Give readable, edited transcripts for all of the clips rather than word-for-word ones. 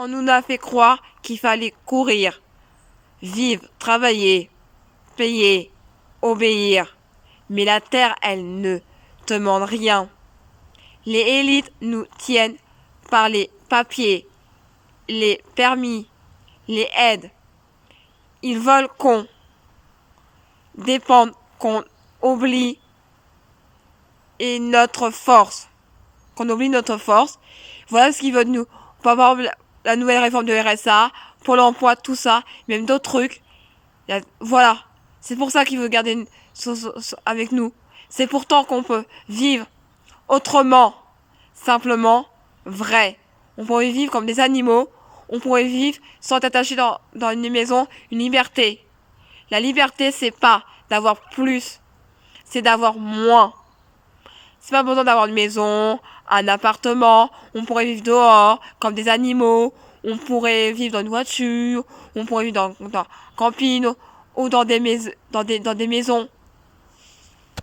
On nous a fait croire qu'il fallait courir, vivre, travailler, payer, obéir. Mais la terre, elle ne te demande rien. Les élites nous tiennent par les papiers, les permis, les aides. Ils veulent qu'on dépende, qu'on oublie et notre force. Qu'on oublie notre force. Voilà ce qu'ils veulent nous. On peut avoir la nouvelle réforme de RSA, pour l'emploi, tout ça, même d'autres trucs. Voilà. C'est pour ça qu'ils veulent garder avec nous. C'est pourtant qu'on peut vivre autrement, simplement, vrai. On pourrait vivre comme des animaux. On pourrait vivre sans être attaché dans une maison, une liberté. La liberté, c'est pas d'avoir plus, c'est d'avoir moins. C'est pas besoin d'avoir une maison, un appartement. On pourrait vivre dehors, comme des animaux. On pourrait vivre dans une voiture. On pourrait vivre dans camping ou dans des maisons.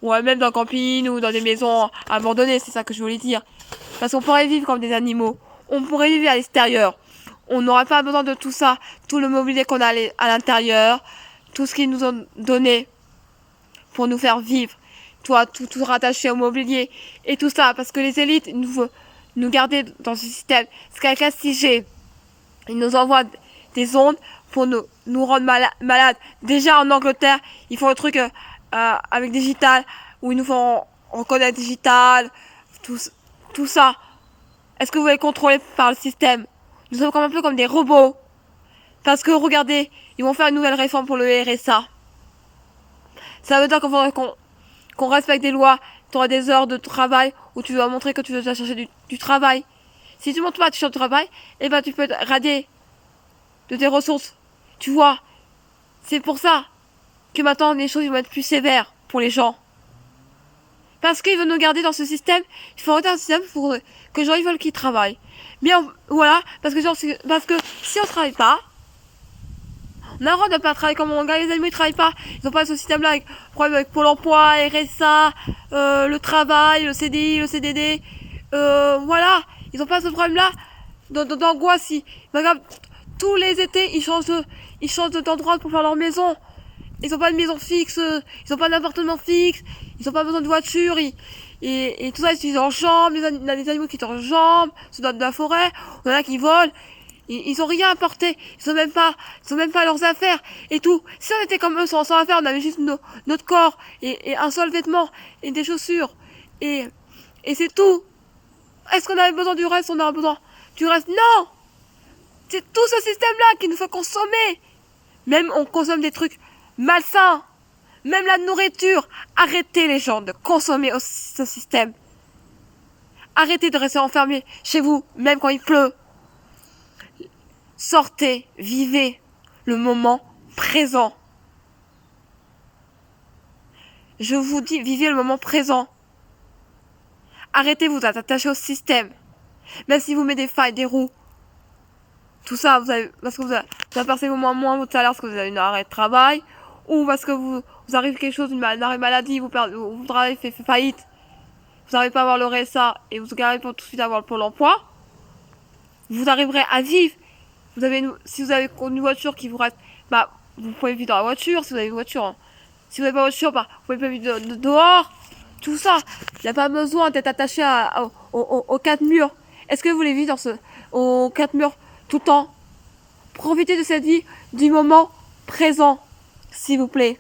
Ou même dans camping ou dans des maisons abandonnées, c'est ça que je voulais dire. Parce qu'on pourrait vivre comme des animaux. On pourrait vivre à l'extérieur. On n'aurait pas besoin de tout ça, tout le mobilier qu'on a à l'intérieur, tout ce qu'ils nous ont donné pour nous faire vivre, tout rattaché au mobilier et tout ça, parce que les élites nous garder dans ce système. C'est quelqu'un 6G. Ils nous envoient des ondes pour nous rendre malades. Déjà en Angleterre, ils font le truc avec digital, où ils nous font reconnaître digital, tout ça. Est-ce que vous êtes contrôlé par le système? Nous sommes un peu comme des robots. Parce que regardez, ils vont faire une nouvelle réforme pour le RSA. Ça veut dire qu'on respecte des lois. Tu auras des heures de travail où tu dois montrer que tu veux chercher du travail. Si tu montres pas tu cherches du travail, eh ben tu peux être radié de tes ressources. Tu vois, c'est pour ça que maintenant les choses vont être plus sévères pour les gens. Parce qu'ils veulent nous garder dans ce système. Il faut arrêter un système pour que les gens ils veulent qu'ils travaillent. Bien, voilà, parce que si on travaille pas, on a le droit de ne pas travailler comme on gagne. Les animaux ils travaillent pas. Ils ont pas ce système là avec problème avec Pôle emploi, RSA, le travail, le CDI, le CDD. Voilà, ils ont pas ce problème là d'angoisse. Regarde, tous les étés ils changent d'endroit pour faire leur maison. Ils ont pas de maison fixe, ils ont pas d'appartement fixe, ils ont pas besoin de voiture, et tout ça ils utilisent en jambe, il y a des animaux qui sont en jambe, ceux de la forêt, il y en a qui volent, ils ont rien apporté, ils ont même pas leurs affaires, et tout. Si on était comme eux sans affaires, on avait juste notre corps, et un seul vêtement, et des chaussures, et c'est tout. Est-ce qu'on avait besoin du reste? On a besoin du reste? Non! C'est tout ce système-là qui nous fait consommer. Même on consomme des trucs malsains. Même la nourriture. Arrêtez les gens de consommer ce système. Arrêtez de rester enfermés chez vous, même quand il pleut. Sortez, vivez le moment présent. Je vous dis, vivez le moment présent. Arrêtez de vous attacher au système. Même si vous mettez des failles, des roues. Tout ça, parce que vous avez percé moins votre salaire parce que vous avez une arrêt de travail, ou parce que vous arrive quelque chose, une arrêt maladie, vous travail fait faillite, vous n'arrivez pas à avoir le RSA et vous n'arrivez pas tout de suite à avoir le Pôle emploi, vous arriverez à vivre. Si vous avez une voiture qui vous reste, bah, vous pouvez vivre dans la voiture, si vous avez une voiture. Hein. Si vous n'avez pas de voiture, bah, vous pouvez pas vivre dehors. Tout ça. Il n'y a pas besoin d'être attaché aux quatre murs. Est-ce que vous voulez vivre aux quatre murs tout le temps? Profitez de cette vie, du moment présent, s'il vous plaît.